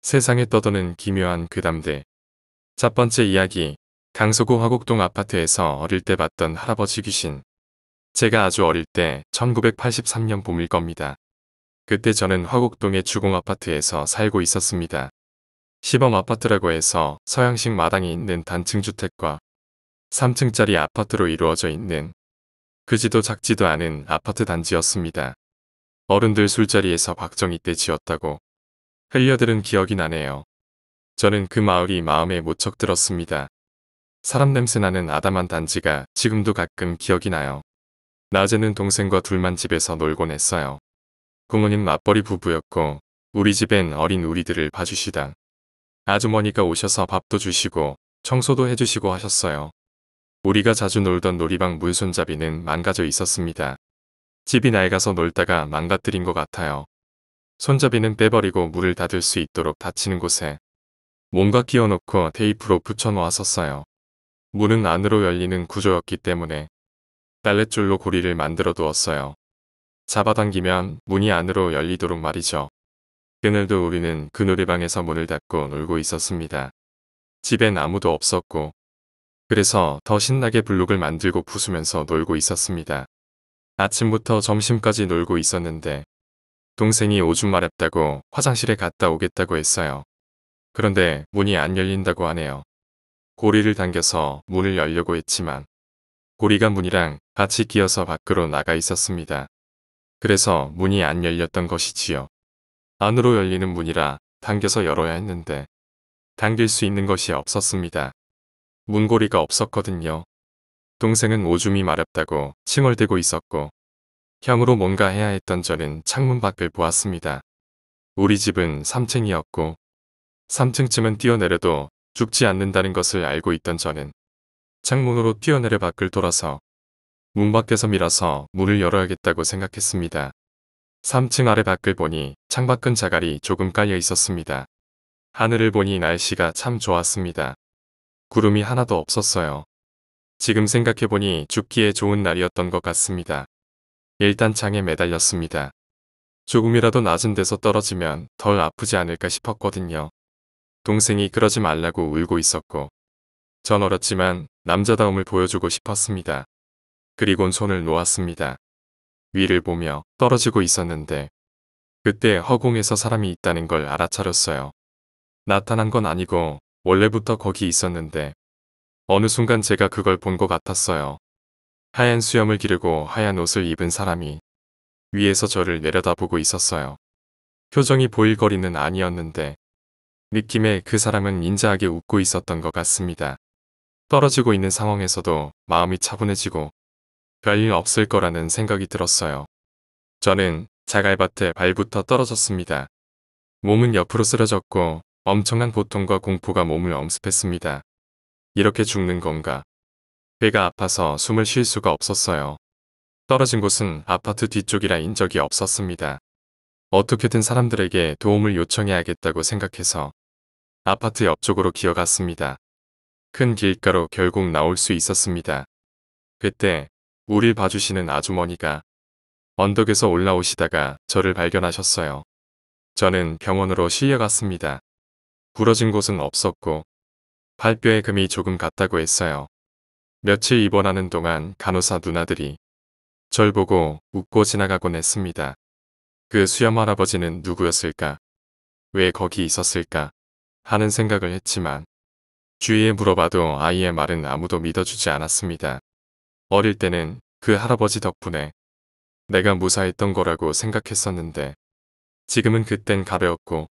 세상에 떠도는 기묘한 괴담들. 첫 번째 이야기. 강서구 화곡동 아파트에서 어릴 때 봤던 할아버지 귀신. 제가 아주 어릴 때 1983년 봄일 겁니다. 그때 저는 화곡동의 주공 아파트에서 살고 있었습니다. 시범 아파트라고 해서 서양식 마당이 있는 단층 주택과 3층짜리 아파트로 이루어져 있는 크지도 작지도 않은 아파트 단지였습니다. 어른들 술자리에서 박정희 때 지었다고 흘려들은 기억이 나네요. 저는 그 마을이 마음에 무척 들었습니다. 사람 냄새 나는 아담한 단지가 지금도 가끔 기억이 나요. 낮에는 동생과 둘만 집에서 놀곤 했어요. 부모님 맞벌이 부부였고 우리 집엔 어린 우리들을 봐주시다 아주머니가 오셔서 밥도 주시고 청소도 해주시고 하셨어요. 우리가 자주 놀던 놀이방 물손잡이는 망가져 있었습니다. 집이 낡아서 놀다가 망가뜨린 것 같아요. 손잡이는 빼버리고 물을 닫을 수 있도록 닫히는 곳에 뭔가 끼워놓고 테이프로 붙여놓았었어요. 문은 안으로 열리는 구조였기 때문에 빨랫줄로 고리를 만들어 두었어요. 잡아당기면 문이 안으로 열리도록 말이죠. 그날도 우리는 그 놀이방에서 문을 닫고 놀고 있었습니다. 집엔 아무도 없었고 그래서 더 신나게 블록을 만들고 부수면서 놀고 있었습니다. 아침부터 점심까지 놀고 있었는데 동생이 오줌 마렵다고 화장실에 갔다 오겠다고 했어요. 그런데 문이 안 열린다고 하네요. 고리를 당겨서 문을 열려고 했지만 고리가 문이랑 같이 끼어서 밖으로 나가 있었습니다. 그래서 문이 안 열렸던 것이지요. 안으로 열리는 문이라 당겨서 열어야 했는데 당길 수 있는 것이 없었습니다. 문고리가 없었거든요. 동생은 오줌이 마렵다고 칭얼대고 있었고 형으로 뭔가 해야 했던 저는 창문 밖을 보았습니다. 우리 집은 3층이었고 3층쯤은 뛰어내려도 죽지 않는다는 것을 알고 있던 저는 창문으로 뛰어내려 밖을 돌아서 문 밖에서 밀어서 문을 열어야겠다고 생각했습니다. 3층 아래 밖을 보니 창밖은 자갈이 조금 깔려 있었습니다. 하늘을 보니 날씨가 참 좋았습니다. 구름이 하나도 없었어요. 지금 생각해보니 죽기에 좋은 날이었던 것 같습니다. 일단 창에 매달렸습니다. 조금이라도 낮은 데서 떨어지면 덜 아프지 않을까 싶었거든요. 동생이 그러지 말라고 울고 있었고 전 어렸지만 남자다움을 보여주고 싶었습니다. 그리곤 손을 놓았습니다. 위를 보며 떨어지고 있었는데 그때 허공에서 사람이 있다는 걸 알아차렸어요. 나타난 건 아니고 원래부터 거기 있었는데 어느 순간 제가 그걸 본 것 같았어요. 하얀 수염을 기르고 하얀 옷을 입은 사람이 위에서 저를 내려다보고 있었어요. 표정이 보일 거리는 아니었는데 느낌에 그 사람은 인자하게 웃고 있었던 것 같습니다. 떨어지고 있는 상황에서도 마음이 차분해지고 별일 없을 거라는 생각이 들었어요. 저는 자갈밭에 발부터 떨어졌습니다. 몸은 옆으로 쓰러졌고 엄청난 고통과 공포가 몸을 엄습했습니다. 이렇게 죽는 건가? 배가 아파서 숨을 쉴 수가 없었어요. 떨어진 곳은 아파트 뒤쪽이라 인적이 없었습니다. 어떻게든 사람들에게 도움을 요청해야겠다고 생각해서 아파트 옆쪽으로 기어갔습니다. 큰 길가로 결국 나올 수 있었습니다. 그때 우릴 봐주시는 아주머니가 언덕에서 올라오시다가 저를 발견하셨어요. 저는 병원으로 실려갔습니다. 부러진 곳은 없었고 발뼈에 금이 조금 갔다고 했어요. 며칠 입원하는 동안 간호사 누나들이 절 보고 웃고 지나가곤 했습니다. 그 수염 할아버지는 누구였을까? 왜 거기 있었을까? 하는 생각을 했지만 주위에 물어봐도 아이의 말은 아무도 믿어주지 않았습니다. 어릴 때는 그 할아버지 덕분에 내가 무사했던 거라고 생각했었는데 지금은 그땐 가벼웠고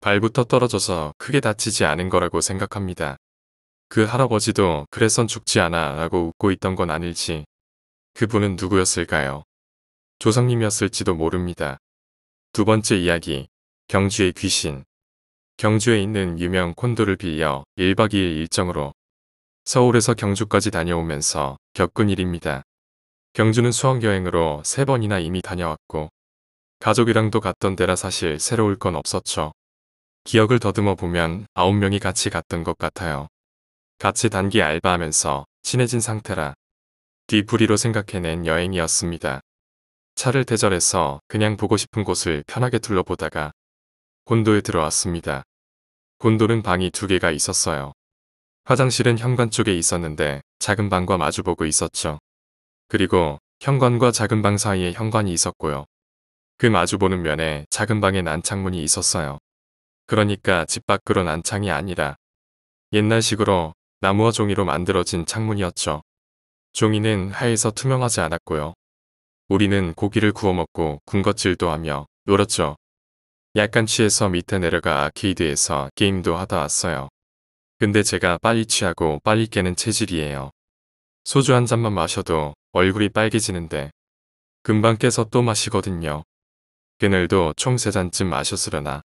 발부터 떨어져서 크게 다치지 않은 거라고 생각합니다. 그 할아버지도 그래선 죽지 않아 라고 웃고 있던 건 아닐지. 그분은 누구였을까요? 조상님이었을지도 모릅니다. 두 번째 이야기. 경주의 귀신. 경주에 있는 유명 콘도를 빌려 1박 2일 일정으로 서울에서 경주까지 다녀오면서 겪은 일입니다. 경주는 수학여행으로 3번이나 이미 다녀왔고 가족이랑도 갔던 데라 사실 새로울 건 없었죠. 기억을 더듬어 보면 9명이 같이 갔던 것 같아요. 같이 단기 알바하면서 친해진 상태라 뒤풀이로 생각해낸 여행이었습니다. 차를 대절해서 그냥 보고 싶은 곳을 편하게 둘러보다가 콘도에 들어왔습니다. 곤돌은 방이 두 개가 있었어요. 화장실은 현관 쪽에 있었는데 작은 방과 마주보고 있었죠. 그리고 현관과 작은 방 사이에 현관이 있었고요. 그 마주보는 면에 작은 방에 난창문이 있었어요. 그러니까 집 밖으로 난창이 아니라 옛날식으로 나무와 종이로 만들어진 창문이었죠. 종이는 하얘서 투명하지 않았고요. 우리는 고기를 구워 먹고 군것질도 하며 놀았죠. 약간 취해서 밑에 내려가 아케이드에서 게임도 하다 왔어요. 근데 제가 빨리 취하고 빨리 깨는 체질이에요. 소주 한 잔만 마셔도 얼굴이 빨개지는데 금방 깨서 또 마시거든요. 그날도 총 3잔쯤 마셨으려나.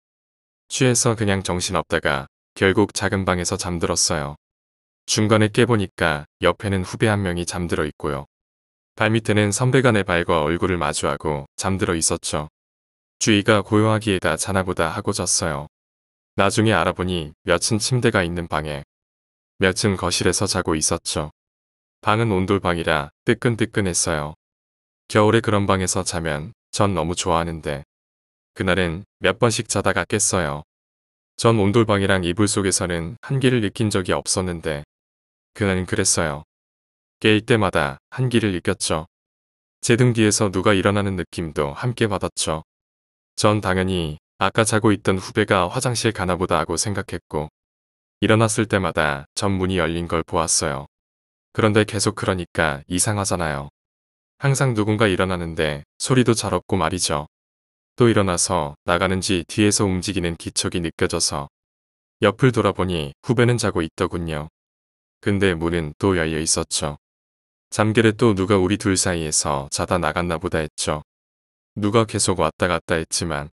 취해서 그냥 정신없다가 결국 작은 방에서 잠들었어요. 중간에 깨보니까 옆에는 후배 한 명이 잠들어 있고요. 발밑에는 선배가 내 발과 얼굴을 마주하고 잠들어 있었죠. 주위가 고요하기에다 자나보다 하고 잤어요. 나중에 알아보니 몇 층 침대가 있는 방에 몇 층 거실에서 자고 있었죠. 방은 온돌방이라 뜨끈뜨끈했어요. 겨울에 그런 방에서 자면 전 너무 좋아하는데 그날은 몇 번씩 자다가 깼어요. 전 온돌방이랑 이불 속에서는 한기를 느낀 적이 없었는데 그날은 그랬어요. 깰 때마다 한기를 느꼈죠. 제 등 뒤에서 누가 일어나는 느낌도 함께 받았죠. 전 당연히 아까 자고 있던 후배가 화장실 가나보다 하고 생각했고 일어났을 때마다 전 문이 열린 걸 보았어요. 그런데 계속 그러니까 이상하잖아요. 항상 누군가 일어나는데 소리도 잘 없고 말이죠. 또 일어나서 나가는지 뒤에서 움직이는 기척이 느껴져서 옆을 돌아보니 후배는 자고 있더군요. 근데 문은 또 열려 있었죠. 잠결에 또 누가 우리 둘 사이에서 자다 나갔나 보다 했죠. 누가 계속 왔다 갔다 했지만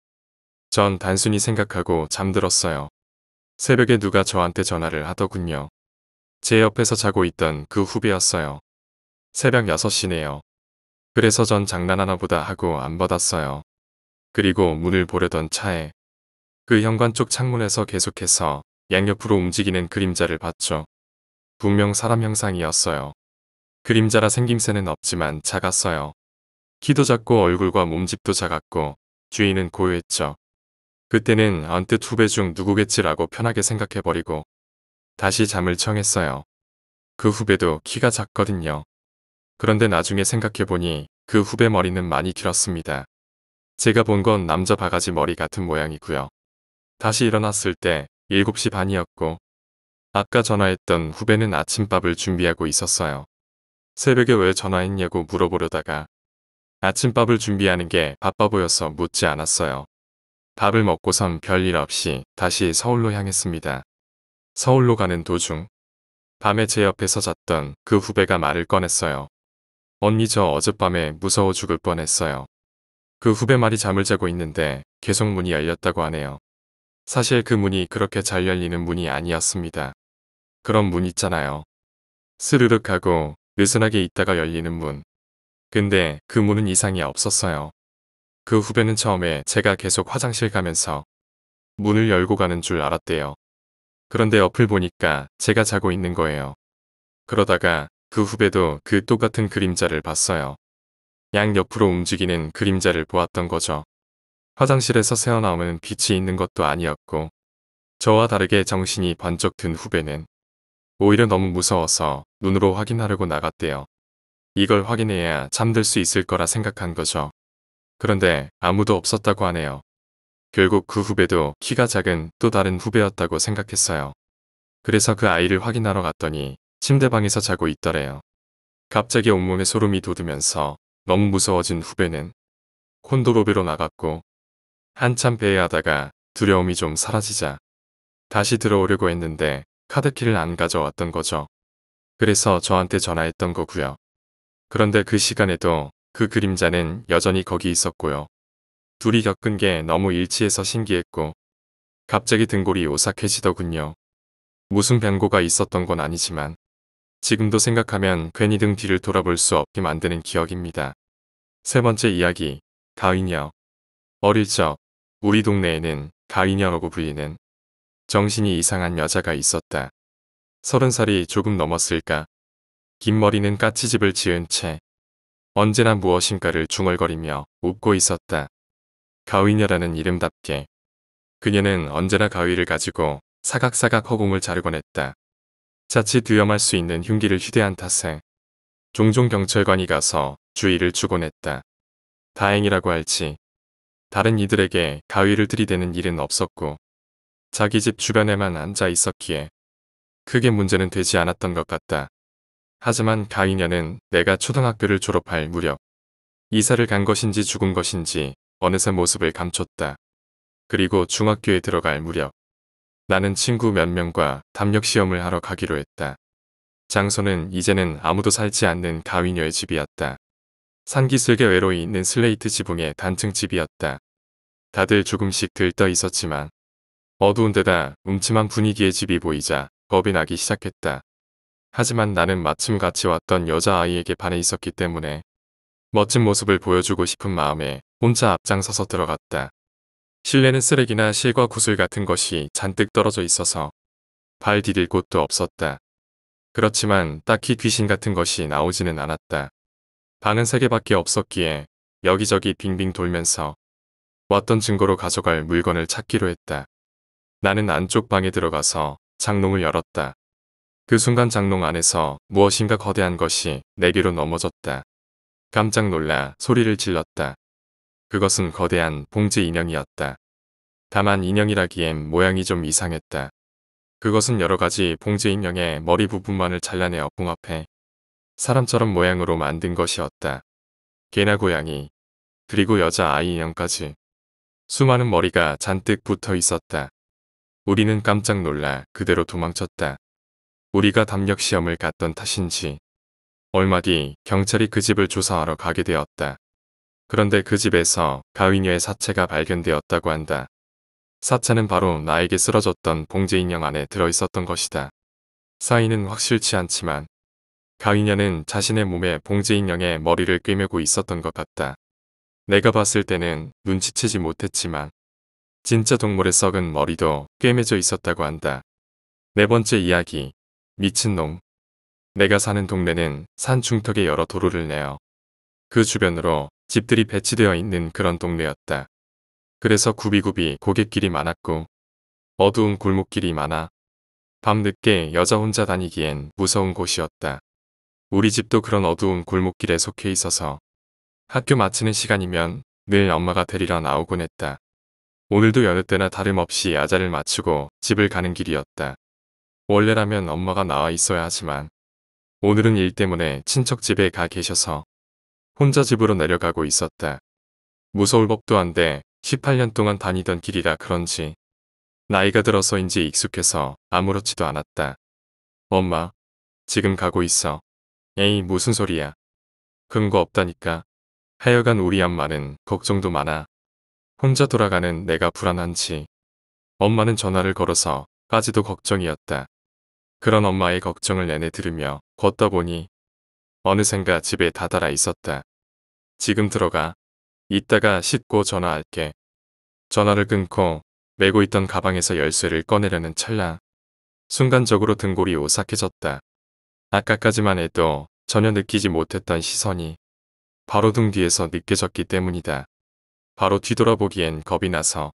전 단순히 생각하고 잠들었어요. 새벽에 누가 저한테 전화를 하더군요. 제 옆에서 자고 있던 그 후배였어요. 새벽 6시네요. 그래서 전 장난하나 보다 하고 안 받았어요. 그리고 문을 보려던 차에 그 현관 쪽 창문에서 계속해서 양옆으로 움직이는 그림자를 봤죠. 분명 사람 형상이었어요. 그림자라 생김새는 없지만 작았어요. 키도 작고 얼굴과 몸집도 작았고 주인은 고요했죠. 그때는 언뜻 후배 중 누구겠지라고 편하게 생각해버리고 다시 잠을 청했어요. 그 후배도 키가 작거든요. 그런데 나중에 생각해보니 그 후배 머리는 많이 길었습니다. 제가 본 건 남자 바가지 머리 같은 모양이고요. 다시 일어났을 때 7시 반이었고 아까 전화했던 후배는 아침밥을 준비하고 있었어요. 새벽에 왜 전화했냐고 물어보려다가 아침밥을 준비하는 게 바빠 보여서 묻지 않았어요. 밥을 먹고선 별일 없이 다시 서울로 향했습니다. 서울로 가는 도중 밤에 제 옆에서 잤던 그 후배가 말을 꺼냈어요. 언니 저 어젯밤에 무서워 죽을 뻔했어요. 그 후배 말이 잠을 자고 있는데 계속 문이 열렸다고 하네요. 사실 그 문이 그렇게 잘 열리는 문이 아니었습니다. 그런 문 있잖아요. 스르륵 하고 느슨하게 있다가 열리는 문. 근데 그 문은 이상이 없었어요. 그 후배는 처음에 제가 계속 화장실 가면서 문을 열고 가는 줄 알았대요. 그런데 옆을 보니까 제가 자고 있는 거예요. 그러다가 그 후배도 그 똑같은 그림자를 봤어요. 양옆으로 움직이는 그림자를 보았던 거죠. 화장실에서 새어나오는 빛이 있는 것도 아니었고 저와 다르게 정신이 번쩍 든 후배는 오히려 너무 무서워서 눈으로 확인하려고 나갔대요. 이걸 확인해야 잠들 수 있을 거라 생각한 거죠. 그런데 아무도 없었다고 하네요. 결국 그 후배도 키가 작은 또 다른 후배였다고 생각했어요. 그래서 그 아이를 확인하러 갔더니 침대방에서 자고 있더래요. 갑자기 온몸에 소름이 돋으면서 너무 무서워진 후배는 콘도로베로 나갔고 한참 배회하다가 두려움이 좀 사라지자 다시 들어오려고 했는데 카드키를 안 가져왔던 거죠. 그래서 저한테 전화했던 거고요. 그런데 그 시간에도 그 그림자는 여전히 거기 있었고요. 둘이 겪은 게 너무 일치해서 신기했고 갑자기 등골이 오싹해지더군요. 무슨 변고가 있었던 건 아니지만 지금도 생각하면 괜히 등 뒤를 돌아볼 수 없게 만드는 기억입니다. 세 번째 이야기, 가위녀. 어릴 적 우리 동네에는 가위녀라고 불리는 정신이 이상한 여자가 있었다. 30살이 조금 넘었을까. 긴 머리는 까치집을 지은 채 언제나 무엇인가를 중얼거리며 웃고 있었다. 가위녀라는 이름답게 그녀는 언제나 가위를 가지고 사각사각 허공을 자르곤 했다. 자칫 위험할 수 있는 흉기를 휴대한 탓에 종종 경찰관이 가서 주의를 주곤 했다. 다행이라고 할지 다른 이들에게 가위를 들이대는 일은 없었고 자기 집 주변에만 앉아 있었기에 크게 문제는 되지 않았던 것 같다. 하지만 가위녀는 내가 초등학교를 졸업할 무렵 이사를 간 것인지 죽은 것인지 어느새 모습을 감췄다. 그리고 중학교에 들어갈 무렵 나는 친구 몇 명과 담력시험을 하러 가기로 했다. 장소는 이제는 아무도 살지 않는 가위녀의 집이었다. 산기슭에 외로이 있는 슬레이트 지붕의 단층 집이었다. 다들 조금씩 들떠 있었지만 어두운 데다 음침한 분위기의 집이 보이자 겁이 나기 시작했다. 하지만 나는 마침 같이 왔던 여자아이에게 반해 있었기 때문에 멋진 모습을 보여주고 싶은 마음에 혼자 앞장서서 들어갔다. 실내는 쓰레기나 실과 구슬 같은 것이 잔뜩 떨어져 있어서 발 디딜 곳도 없었다. 그렇지만 딱히 귀신 같은 것이 나오지는 않았다. 방은 3개밖에 없었기에 여기저기 빙빙 돌면서 왔던 증거로 가져갈 물건을 찾기로 했다. 나는 안쪽 방에 들어가서 장롱을 열었다. 그 순간 장롱 안에서 무엇인가 거대한 것이 내게로 넘어졌다. 깜짝 놀라 소리를 질렀다. 그것은 거대한 봉제 인형이었다. 다만 인형이라기엔 모양이 좀 이상했다. 그것은 여러가지 봉제 인형의 머리 부분만을 잘라내어 봉합해 사람처럼 모양으로 만든 것이었다. 개나 고양이, 그리고 여자아이 인형까지 수많은 머리가 잔뜩 붙어 있었다. 우리는 깜짝 놀라 그대로 도망쳤다. 우리가 담력시험을 갔던 탓인지 얼마 뒤 경찰이 그 집을 조사하러 가게 되었다. 그런데 그 집에서 가위녀의 사체가 발견되었다고 한다. 사체는 바로 나에게 쓰러졌던 봉제 인형 안에 들어있었던 것이다. 사인은 확실치 않지만 가위녀는 자신의 몸에 봉제 인형의 머리를 꿰매고 있었던 것 같다. 내가 봤을 때는 눈치채지 못했지만 진짜 동물의 썩은 머리도 꿰매져 있었다고 한다. 4번째 이야기, 미친놈. 내가 사는 동네는 산 중턱에 여러 도로를 내어 그 주변으로 집들이 배치되어 있는 그런 동네였다. 그래서 굽이굽이 고갯길이 많았고 어두운 골목길이 많아 밤늦게 여자 혼자 다니기엔 무서운 곳이었다. 우리 집도 그런 어두운 골목길에 속해 있어서 학교 마치는 시간이면 늘 엄마가 데리러 나오곤 했다. 오늘도 여느 때나 다름없이 야자를 마치고 집을 가는 길이었다. 원래라면 엄마가 나와 있어야 하지만 오늘은 일 때문에 친척 집에 가 계셔서 혼자 집으로 내려가고 있었다. 무서울 법도 한데 18년 동안 다니던 길이라 그런지 나이가 들어서인지 익숙해서 아무렇지도 않았다. 엄마, 지금 가고 있어. 에이, 무슨 소리야. 근거 없다니까. 하여간 우리 엄마는 걱정도 많아. 혼자 돌아가는 내가 불안한지. 엄마는 전화를 걸어서 까지도 걱정이었다. 그런 엄마의 걱정을 내내 들으며 걷다 보니 어느샌가 집에 다다라 있었다. 지금 들어가. 이따가 씻고 전화할게. 전화를 끊고 메고 있던 가방에서 열쇠를 꺼내려는 찰나 순간적으로 등골이 오싹해졌다. 아까까지만 해도 전혀 느끼지 못했던 시선이 바로 등 뒤에서 느껴졌기 때문이다. 바로 뒤돌아보기엔 겁이 나서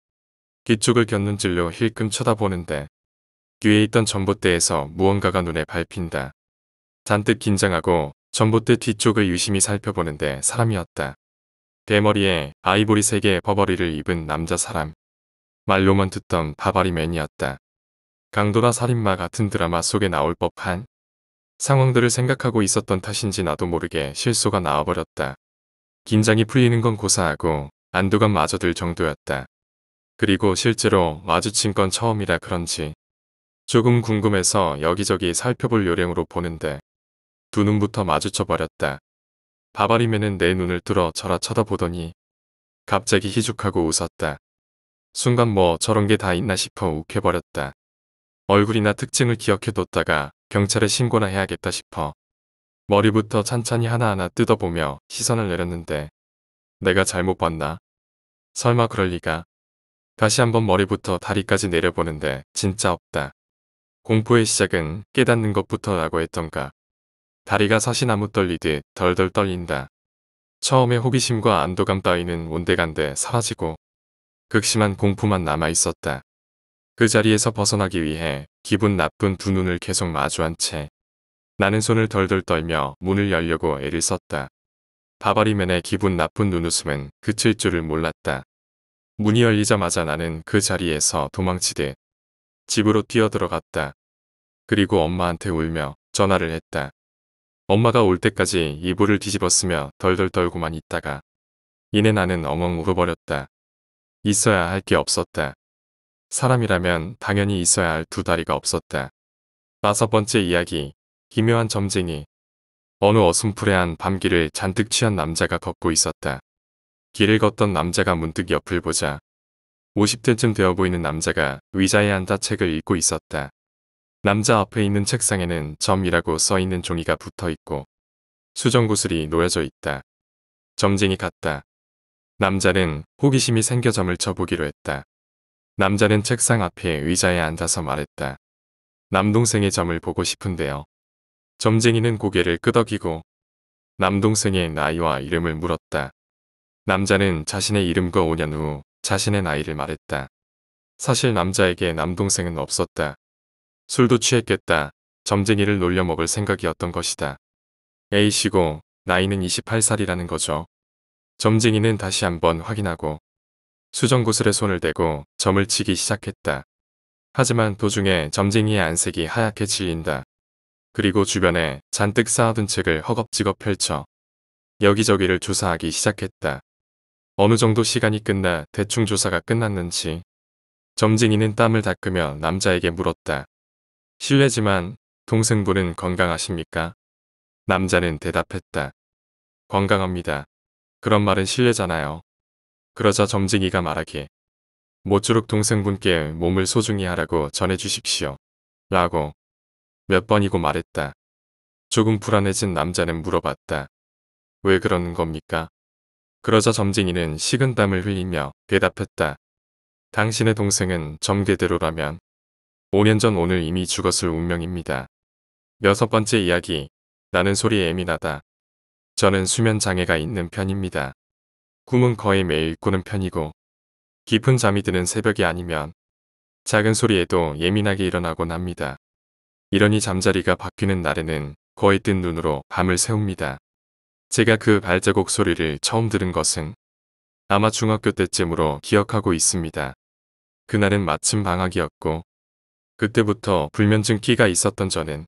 뒤쪽을 곁눈질로 힐끔 쳐다보는데 뒤에 있던 전봇대에서 무언가가 눈에 밟힌다. 잔뜩 긴장하고 전봇대 뒤쪽을 유심히 살펴보는데 사람이었다. 대머리에 아이보리색의 버버리를 입은 남자 사람. 말로만 듣던 바바리맨이었다. 강도나 살인마 같은 드라마 속에 나올 법한 상황들을 생각하고 있었던 탓인지 나도 모르게 실소가 나와버렸다. 긴장이 풀리는 건 고사하고 안도감마저 들 정도였다. 그리고 실제로 마주친 건 처음이라 그런지 조금 궁금해서 여기저기 살펴볼 요령으로 보는데 두 눈부터 마주쳐버렸다. 바바리맨은 내 눈을 뚫어 저라 쳐다보더니 갑자기 희죽하고 웃었다. 순간 뭐 저런 게 다 있나 싶어 욱해버렸다. 얼굴이나 특징을 기억해뒀다가 경찰에 신고나 해야겠다 싶어 머리부터 찬찬히 하나하나 뜯어보며 시선을 내렸는데 내가 잘못 봤나? 설마 그럴 리가. 다시 한번 머리부터 다리까지 내려보는데 진짜 없다. 공포의 시작은 깨닫는 것부터라고 했던가. 다리가 사시나무 떨리듯 덜덜 떨린다. 처음에 호기심과 안도감 따위는 온데간데 사라지고 극심한 공포만 남아있었다. 그 자리에서 벗어나기 위해 기분 나쁜 두 눈을 계속 마주한 채 나는 손을 덜덜 떨며 문을 열려고 애를 썼다. 바바리맨의 기분 나쁜 눈웃음은 그칠 줄을 몰랐다. 문이 열리자마자 나는 그 자리에서 도망치듯 집으로 뛰어들어갔다. 그리고 엄마한테 울며 전화를 했다. 엄마가 올 때까지 이불을 뒤집어쓰며 덜덜 떨고만 있다가 이내 나는 엉엉 울어버렸다. 있어야 할 게 없었다. 사람이라면 당연히 있어야 할 두 다리가 없었다. 5번째 이야기. 기묘한 점쟁이. 어느 어슴푸레한 밤길을 잔뜩 취한 남자가 걷고 있었다. 길을 걷던 남자가 문득 옆을 보자 50대쯤 되어 보이는 남자가 의자에 앉아 책을 읽고 있었다. 남자 앞에 있는 책상에는 점이라고 써있는 종이가 붙어있고 수정구슬이 놓여져 있다. 점쟁이 같다. 남자는 호기심이 생겨 점을 쳐보기로 했다. 남자는 책상 앞에 의자에 앉아서 말했다. 남동생의 점을 보고 싶은데요. 점쟁이는 고개를 끄덕이고 남동생의 나이와 이름을 물었다. 남자는 자신의 이름과 5년 후 자신의 나이를 말했다. 사실 남자에게 남동생은 없었다. 술도 취했겠다. 점쟁이를 놀려먹을 생각이었던 것이다. A씨고 나이는 28살이라는 거죠. 점쟁이는 다시 한번 확인하고 수정구슬에 손을 대고 점을 치기 시작했다. 하지만 도중에 점쟁이의 안색이 하얗게 질린다. 그리고 주변에 잔뜩 쌓아둔 책을 허겁지겁 펼쳐 여기저기를 조사하기 시작했다. 어느 정도 시간이 끝나 대충 조사가 끝났는지 점쟁이는 땀을 닦으며 남자에게 물었다. 실례지만 동생분은 건강하십니까? 남자는 대답했다. 건강합니다. 그런 말은 실례잖아요. 그러자 점쟁이가 말하기에 모쪼록 동생분께 몸을 소중히 하라고 전해주십시오. 라고 몇 번이고 말했다. 조금 불안해진 남자는 물어봤다. 왜 그러는 겁니까? 그러자 점쟁이는 식은땀을 흘리며 대답했다. 당신의 동생은 점괘대로라면 5년 전 오늘 이미 죽었을 운명입니다. 6번째 이야기. 나는 소리에 예민하다. 저는 수면 장애가 있는 편입니다. 꿈은 거의 매일 꾸는 편이고 깊은 잠이 드는 새벽이 아니면 작은 소리에도 예민하게 일어나곤 합니다. 이러니 잠자리가 바뀌는 날에는 거의 뜬 눈으로 밤을 새웁니다. 제가 그 발자국 소리를 처음 들은 것은 아마 중학교 때쯤으로 기억하고 있습니다. 그날은 마침 방학이었고 그때부터 불면증 끼가 있었던 저는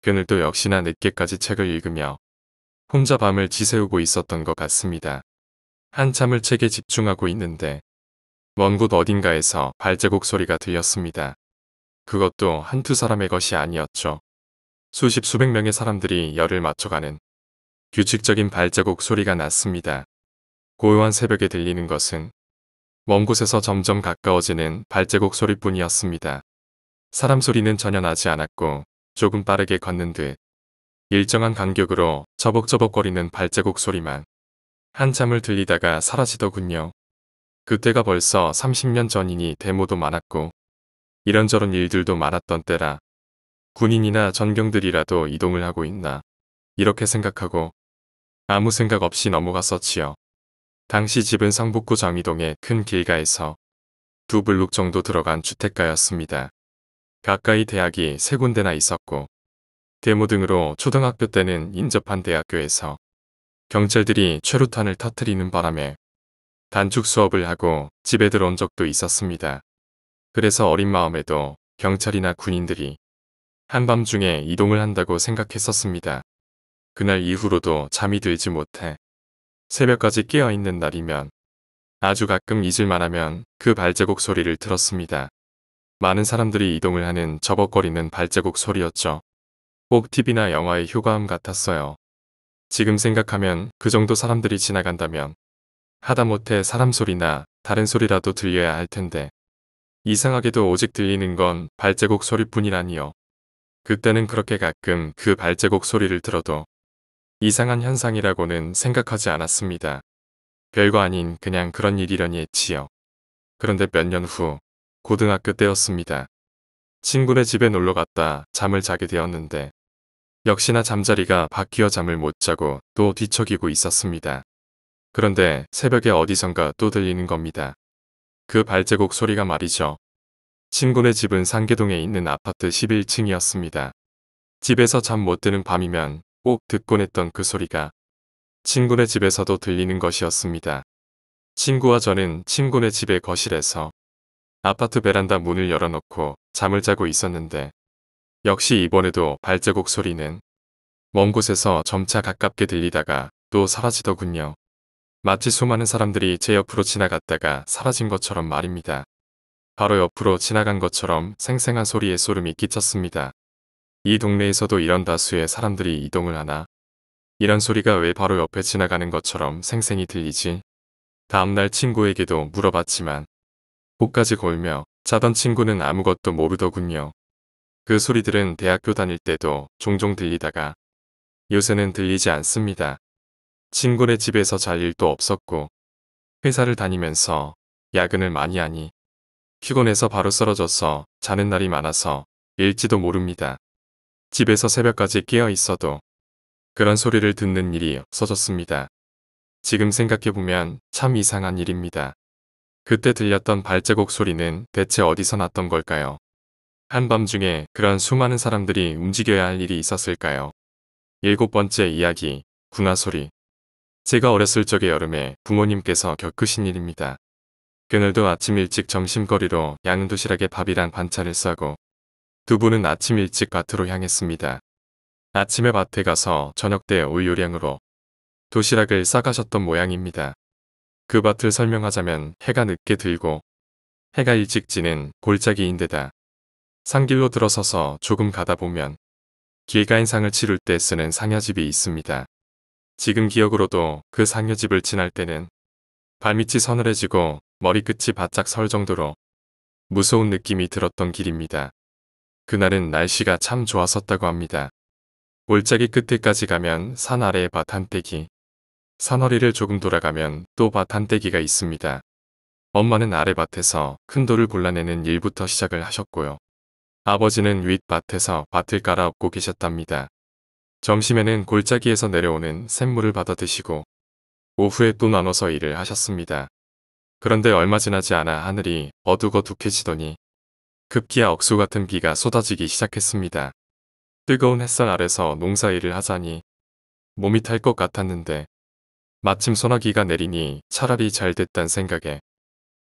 그늘도 역시나 늦게까지 책을 읽으며 혼자 밤을 지새우고 있었던 것 같습니다. 한참을 책에 집중하고 있는데 먼 곳 어딘가에서 발자국 소리가 들렸습니다. 그것도 한두 사람의 것이 아니었죠. 수십 수백 명의 사람들이 열을 맞춰가는 규칙적인 발자국 소리가 났습니다. 고요한 새벽에 들리는 것은 먼 곳에서 점점 가까워지는 발자국 소리뿐이었습니다. 사람 소리는 전혀 나지 않았고 조금 빠르게 걷는 듯 일정한 간격으로 저벅저벅거리는 발자국 소리만 한참을 들리다가 사라지더군요. 그때가 벌써 30년 전이니 데모도 많았고 이런저런 일들도 많았던 때라 군인이나 전경들이라도 이동을 하고 있나 이렇게 생각하고 아무 생각 없이 넘어갔었지요. 당시 집은 성북구 정의동의 큰 길가에서 2블록 정도 들어간 주택가였습니다. 가까이 대학이 3군데나 있었고 데모 등으로 초등학교 때는 인접한 대학교에서 경찰들이 최루탄을 터뜨리는 바람에 단축 수업을 하고 집에 들어온 적도 있었습니다. 그래서 어린 마음에도 경찰이나 군인들이 한밤중에 이동을 한다고 생각했었습니다. 그날 이후로도 잠이 들지 못해 새벽까지 깨어있는 날이면 아주 가끔 잊을만 하면 그 발자국 소리를 들었습니다. 많은 사람들이 이동을 하는 저벅거리는 발자국 소리였죠. 꼭 TV나 영화의 효과음 같았어요. 지금 생각하면 그 정도 사람들이 지나간다면 하다못해 사람 소리나 다른 소리라도 들려야 할 텐데 이상하게도 오직 들리는 건 발자국 소리뿐이라니요. 그때는 그렇게 가끔 그 발자국 소리를 들어도 이상한 현상이라고는 생각하지 않았습니다. 별거 아닌 그냥 그런 일이려니 했지요. 그런데 몇 년 후 고등학교 때였습니다. 친구네 집에 놀러갔다 잠을 자게 되었는데 역시나 잠자리가 바뀌어 잠을 못 자고 또 뒤척이고 있었습니다. 그런데 새벽에 어디선가 또 들리는 겁니다. 그 발자국 소리가 말이죠. 친구네 집은 상계동에 있는 아파트 11층이었습니다. 집에서 잠 못 드는 밤이면 꼭 듣곤 했던 그 소리가 친구네 집에서도 들리는 것이었습니다. 친구와 저는 친구네 집의 거실에서 아파트 베란다 문을 열어놓고 잠을 자고 있었는데 역시 이번에도 발자국 소리는 먼 곳에서 점차 가깝게 들리다가 또 사라지더군요. 마치 수많은 사람들이 제 옆으로 지나갔다가 사라진 것처럼 말입니다. 바로 옆으로 지나간 것처럼 생생한 소리에 소름이 끼쳤습니다. 이 동네에서도 이런 다수의 사람들이 이동을 하나? 이런 소리가 왜 바로 옆에 지나가는 것처럼 생생히 들리지? 다음날 친구에게도 물어봤지만 목까지 골며 자던 친구는 아무것도 모르더군요. 그 소리들은 대학교 다닐 때도 종종 들리다가 요새는 들리지 않습니다. 친구네 집에서 잘 일도 없었고 회사를 다니면서 야근을 많이 하니 피곤해서 바로 쓰러져서 자는 날이 많아서 일지도 모릅니다. 집에서 새벽까지 깨어 있어도 그런 소리를 듣는 일이 없어졌습니다. 지금 생각해보면 참 이상한 일입니다. 그때 들렸던 발자국 소리는 대체 어디서 났던 걸까요? 한밤중에 그런 수많은 사람들이 움직여야 할 일이 있었을까요? 7번째 이야기, 군화소리. 제가 어렸을 적의 여름에 부모님께서 겪으신 일입니다. 그날도 아침 일찍 점심거리로 양은 도시락에 밥이랑 반찬을 싸고 두 분은 아침 일찍 밭으로 향했습니다. 아침에 밭에 가서 저녁 때 올 요량으로 도시락을 싸가셨던 모양입니다. 그 밭을 설명하자면 해가 늦게 들고 해가 일찍 지는 골짜기인데다 산길로 들어서서 조금 가다 보면 길가인 상을 치룰 때 쓰는 상여집이 있습니다. 지금 기억으로도 그 상여집을 지날 때는 발밑이 서늘해지고 머리끝이 바짝 설 정도로 무서운 느낌이 들었던 길입니다. 그날은 날씨가 참 좋았었다고 합니다. 골짜기 끝에까지 가면 산 아래에 밭 한떼기, 산허리를 조금 돌아가면 또 밭 한떼기가 있습니다. 엄마는 아래밭에서 큰 돌을 골라내는 일부터 시작을 하셨고요. 아버지는 윗밭에서 밭을 갈아엎고 계셨답니다. 점심에는 골짜기에서 내려오는 샘물을 받아 드시고 오후에 또 나눠서 일을 하셨습니다. 그런데 얼마 지나지 않아 하늘이 어둑어둑해지더니 급기야 억수 같은 비가 쏟아지기 시작했습니다. 뜨거운 햇살 아래서 농사일을 하자니 몸이 탈 것 같았는데 마침 소나기가 내리니 차라리 잘 됐단 생각에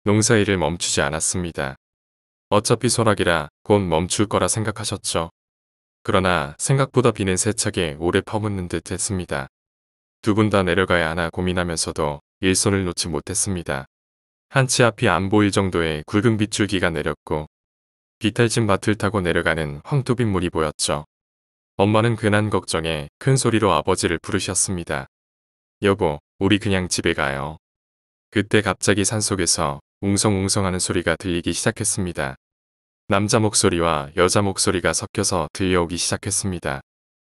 농사일을 멈추지 않았습니다. 어차피 소나기라 곧 멈출 거라 생각하셨죠. 그러나 생각보다 비는 세차게 오래 퍼붓는 듯 했습니다. 두 분 다 내려가야 하나 고민하면서도 일손을 놓지 못했습니다. 한치 앞이 안 보일 정도의 굵은 빗줄기가 내렸고 비탈진 밭을 타고 내려가는 황토빛 물이 보였죠. 엄마는 괜한 걱정에 큰 소리로 아버지를 부르셨습니다. 여보, 우리 그냥 집에 가요. 그때 갑자기 산속에서 웅성웅성하는 소리가 들리기 시작했습니다. 남자 목소리와 여자 목소리가 섞여서 들려오기 시작했습니다.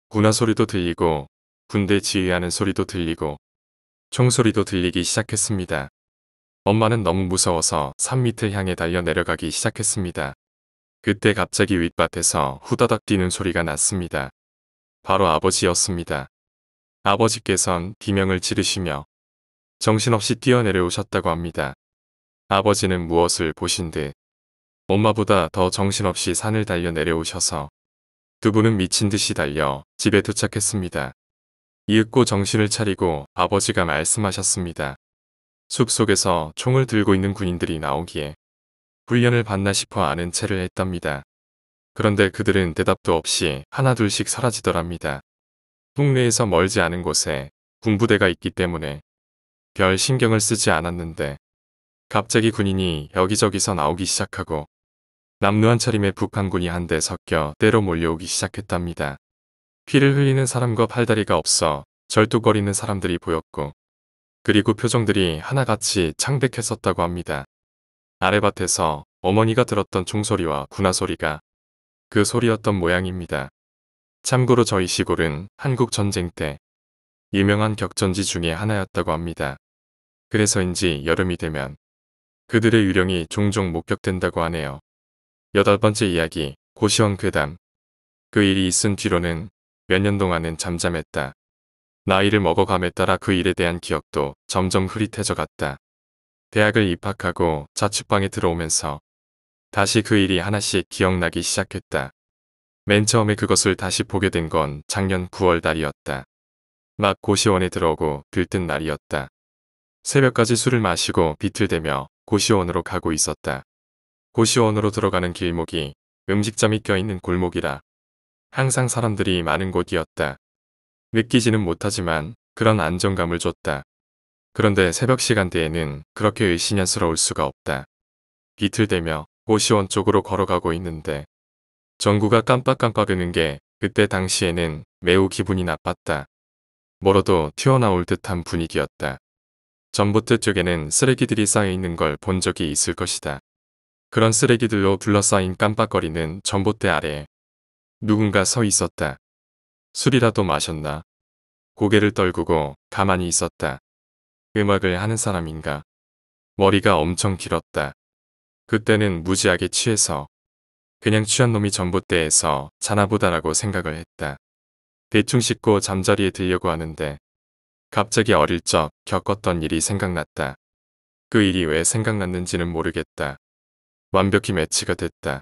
군화 소리도 들리고 군대 지휘하는 소리도 들리고 총소리도 들리기 시작했습니다. 엄마는 너무 무서워서 산 밑을 향해 달려 내려가기 시작했습니다. 그때 갑자기 윗밭에서 후다닥 뛰는 소리가 났습니다. 바로 아버지였습니다. 아버지께선 비명을 지르시며 정신없이 뛰어내려오셨다고 합니다. 아버지는 무엇을 보신 듯 엄마보다 더 정신없이 산을 달려 내려오셔서 두 분은 미친 듯이 달려 집에 도착했습니다. 이윽고 정신을 차리고 아버지가 말씀하셨습니다. 숲속에서 총을 들고 있는 군인들이 나오기에 훈련을 받나 싶어 아는 체를 했답니다. 그런데 그들은 대답도 없이 하나둘씩 사라지더랍니다. 국내에서 멀지 않은 곳에 군부대가 있기 때문에 별 신경을 쓰지 않았는데 갑자기 군인이 여기저기서 나오기 시작하고 남루한 차림의 북한군이 한데 섞여 때로 몰려오기 시작했답니다. 피를 흘리는 사람과 팔다리가 없어 절뚝거리는 사람들이 보였고 그리고 표정들이 하나같이 창백했었다고 합니다. 아래밭에서 어머니가 들었던 총소리와 군화소리가 그 소리였던 모양입니다. 참고로 저희 시골은 한국전쟁 때 유명한 격전지 중에 하나였다고 합니다. 그래서인지 여름이 되면 그들의 유령이 종종 목격된다고 하네요. 8번째 이야기, 고시원 괴담. 그 일이 있은 뒤로는 몇 년 동안은 잠잠했다. 나이를 먹어감에 따라 그 일에 대한 기억도 점점 흐릿해져 갔다. 대학을 입학하고 자취방에 들어오면서 다시 그 일이 하나씩 기억나기 시작했다. 맨 처음에 그것을 다시 보게 된 건 작년 9월 달이었다. 막 고시원에 들어오고 들뜬 날이었다. 새벽까지 술을 마시고 비틀대며 고시원으로 가고 있었다. 고시원으로 들어가는 길목이 음식점이 껴있는 골목이라 항상 사람들이 많은 곳이었다. 느끼지는 못하지만 그런 안정감을 줬다. 그런데 새벽 시간대에는 그렇게 의심스러울 수가 없다. 비틀대며 고시원 쪽으로 걸어가고 있는데 전구가 깜빡깜빡이는 게 그때 당시에는 매우 기분이 나빴다. 멀어도 튀어나올 듯한 분위기였다. 전봇대 쪽에는 쓰레기들이 쌓여있는 걸 본 적이 있을 것이다. 그런 쓰레기들로 둘러싸인 깜빡거리는 전봇대 아래에 누군가 서 있었다. 술이라도 마셨나? 고개를 떨구고 가만히 있었다. 음악을 하는 사람인가? 머리가 엄청 길었다. 그때는 무지하게 취해서 그냥 취한 놈이 전봇대에서 자나보다라고 생각을 했다. 대충 씻고 잠자리에 들려고 하는데 갑자기 어릴 적 겪었던 일이 생각났다. 그 일이 왜 생각났는지는 모르겠다. 완벽히 매치가 됐다.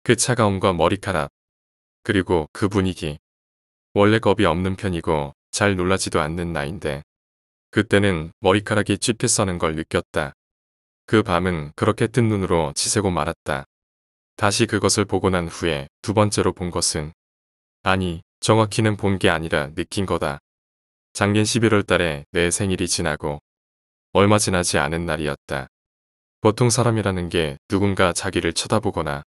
그 차가움과 머리카락, 그리고 그 분위기. 원래 겁이 없는 편이고 잘 놀라지도 않는 나인데 그때는 머리카락이 찝게 써는 걸 느꼈다. 그 밤은 그렇게 뜬 눈으로 지새고 말았다. 다시 그것을 보고 난 후에 두 번째로 본 것은 아니 정확히는 본 게 아니라 느낀 거다. 작년 11월 달에 내 생일이 지나고 얼마 지나지 않은 날이었다. 보통 사람이라는 게 누군가 자기를 쳐다보거나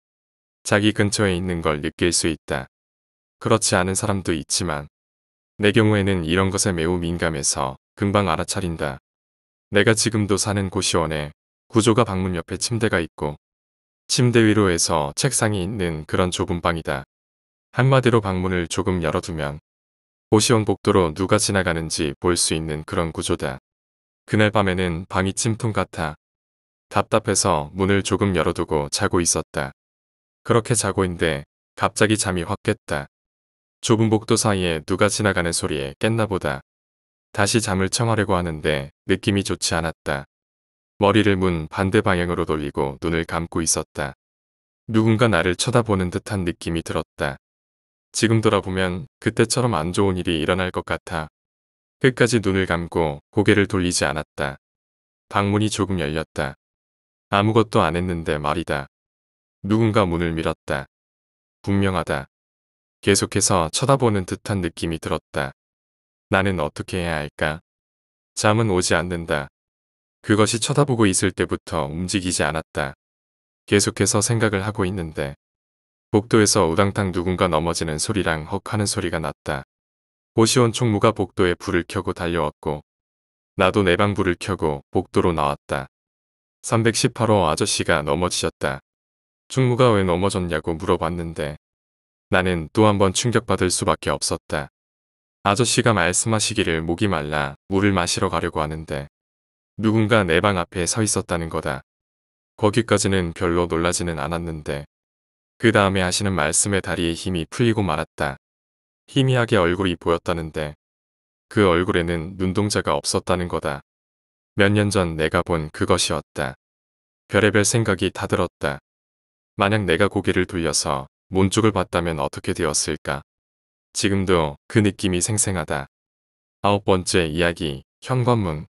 자기 근처에 있는 걸 느낄 수 있다. 그렇지 않은 사람도 있지만 내 경우에는 이런 것에 매우 민감해서 금방 알아차린다. 내가 지금도 사는 고시원에 구조가 방문 옆에 침대가 있고 침대 위로 해서 책상이 있는 그런 좁은 방이다. 한마디로 방문을 조금 열어두면 고시원 복도로 누가 지나가는지 볼 수 있는 그런 구조다. 그날 밤에는 방이 찜통 같아 답답해서 문을 조금 열어두고 자고 있었다. 그렇게 자고 있는데 갑자기 잠이 확 깼다. 좁은 복도 사이에 누가 지나가는 소리에 깼나 보다. 다시 잠을 청하려고 하는데 느낌이 좋지 않았다. 머리를 문 반대 방향으로 돌리고 눈을 감고 있었다. 누군가 나를 쳐다보는 듯한 느낌이 들었다. 지금 돌아보면 그때처럼 안 좋은 일이 일어날 것 같아. 끝까지 눈을 감고 고개를 돌리지 않았다. 방문이 조금 열렸다. 아무것도 안 했는데 말이다. 누군가 문을 밀었다. 분명하다. 계속해서 쳐다보는 듯한 느낌이 들었다. 나는 어떻게 해야 할까? 잠은 오지 않는다. 그것이 쳐다보고 있을 때부터 움직이지 않았다. 계속해서 생각을 하고 있는데 복도에서 우당탕 누군가 넘어지는 소리랑 헉 하는 소리가 났다. 고시원 총무가 복도에 불을 켜고 달려왔고 나도 내 방 불을 켜고 복도로 나왔다. 318호 아저씨가 넘어지셨다. 총무가 왜 넘어졌냐고 물어봤는데 나는 또 한 번 충격받을 수밖에 없었다. 아저씨가 말씀하시기를 목이 말라 물을 마시러 가려고 하는데 누군가 내 방 앞에 서 있었다는 거다. 거기까지는 별로 놀라지는 않았는데 그 다음에 하시는 말씀에 다리에 힘이 풀리고 말았다. 희미하게 얼굴이 보였다는데 그 얼굴에는 눈동자가 없었다는 거다. 몇 년 전 내가 본 그것이었다. 별의별 생각이 다 들었다. 만약 내가 고개를 돌려서 문 쪽을 봤다면 어떻게 되었을까? 지금도 그 느낌이 생생하다. 9번째 이야기, 현관문.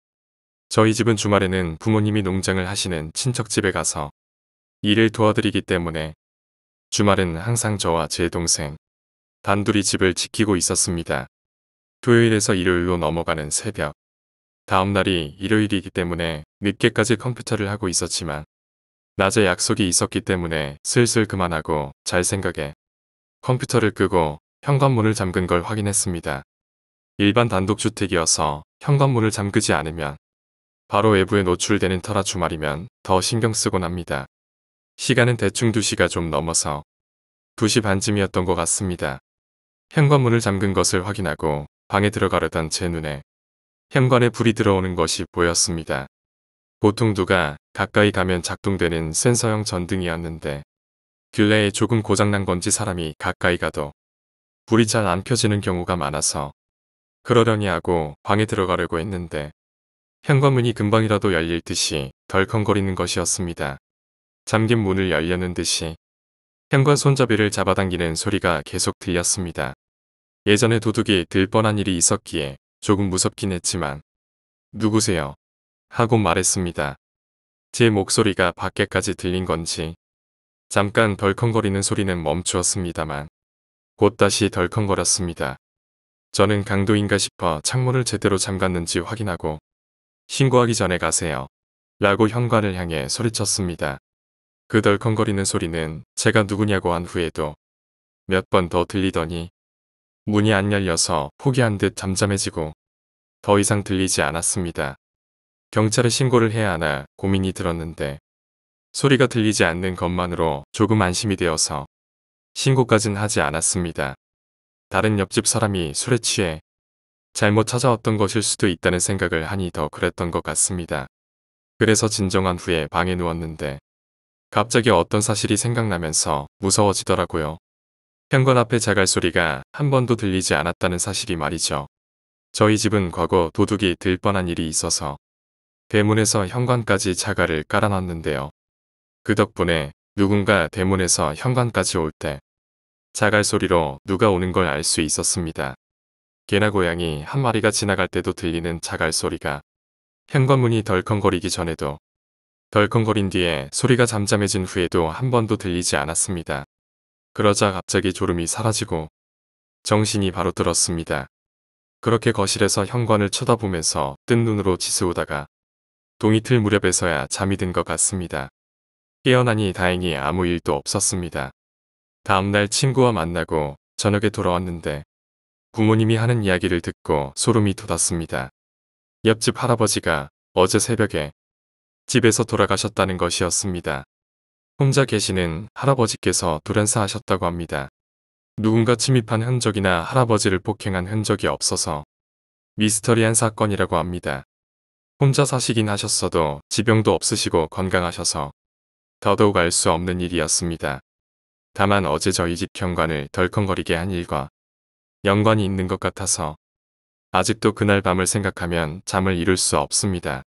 저희 집은 주말에는 부모님이 농장을 하시는 친척 집에 가서 일을 도와드리기 때문에 주말은 항상 저와 제 동생 단둘이 집을 지키고 있었습니다. 토요일에서 일요일로 넘어가는 새벽. 다음 날이 일요일이기 때문에 늦게까지 컴퓨터를 하고 있었지만 낮에 약속이 있었기 때문에 슬슬 그만하고 잘 생각에 컴퓨터를 끄고 현관문을 잠근 걸 확인했습니다. 일반 단독주택이어서 현관문을 잠그지 않으면 바로 외부에 노출되는 터라 주말이면 더 신경 쓰곤 합니다. 시간은 대충 2시가 좀 넘어서 2시 반쯤이었던 것 같습니다. 현관문을 잠근 것을 확인하고 방에 들어가려던 제 눈에 현관에 불이 들어오는 것이 보였습니다. 보통 누가 가까이 가면 작동되는 센서형 전등이었는데 근래에 조금 고장난 건지 사람이 가까이 가도 불이 잘 안 켜지는 경우가 많아서 그러려니 하고 방에 들어가려고 했는데 현관문이 금방이라도 열릴 듯이 덜컹거리는 것이었습니다. 잠긴 문을 열려는 듯이 현관 손잡이를 잡아당기는 소리가 계속 들렸습니다. 예전에 도둑이 들 뻔한 일이 있었기에 조금 무섭긴 했지만 누구세요? 하고 말했습니다. 제 목소리가 밖에까지 들린 건지 잠깐 덜컹거리는 소리는 멈추었습니다만 곧 다시 덜컹거렸습니다. 저는 강도인가 싶어 창문을 제대로 잠갔는지 확인하고 신고하기 전에 가세요. 라고 현관을 향해 소리쳤습니다. 그 덜컹거리는 소리는 제가 누구냐고 한 후에도 몇 번 더 들리더니 문이 안 열려서 포기한 듯 잠잠해지고 더 이상 들리지 않았습니다. 경찰에 신고를 해야 하나 고민이 들었는데 소리가 들리지 않는 것만으로 조금 안심이 되어서 신고까진 하지 않았습니다. 다른 옆집 사람이 술에 취해 잘못 찾아왔던 것일 수도 있다는 생각을 하니 더 그랬던 것 같습니다. 그래서 진정한 후에 방에 누웠는데 갑자기 어떤 사실이 생각나면서 무서워지더라고요. 현관 앞에 자갈 소리가 한 번도 들리지 않았다는 사실이 말이죠. 저희 집은 과거 도둑이 들 뻔한 일이 있어서 대문에서 현관까지 자갈을 깔아놨는데요. 그 덕분에 누군가 대문에서 현관까지 올 때 자갈 소리로 누가 오는 걸 알 수 있었습니다. 개나 고양이 한 마리가 지나갈 때도 들리는 자갈 소리가 현관문이 덜컹거리기 전에도 덜컹거린 뒤에 소리가 잠잠해진 후에도 한 번도 들리지 않았습니다. 그러자 갑자기 졸음이 사라지고 정신이 바로 들었습니다. 그렇게 거실에서 현관을 쳐다보면서 뜬 눈으로 지새우다가 동이틀 무렵에서야 잠이 든 것 같습니다. 깨어나니 다행히 아무 일도 없었습니다. 다음날 친구와 만나고 저녁에 돌아왔는데 부모님이 하는 이야기를 듣고 소름이 돋았습니다. 옆집 할아버지가 어제 새벽에 집에서 돌아가셨다는 것이었습니다. 혼자 계시는 할아버지께서 돌연사 하셨다고 합니다. 누군가 침입한 흔적이나 할아버지를 폭행한 흔적이 없어서 미스터리한 사건이라고 합니다. 혼자 사시긴 하셨어도 지병도 없으시고 건강하셔서 더더욱 알 수 없는 일이었습니다. 다만 어제 저희 집 현관을 덜컹거리게 한 일과 연관이 있는 것 같아서 아직도 그날 밤을 생각하면 잠을 이룰 수 없습니다.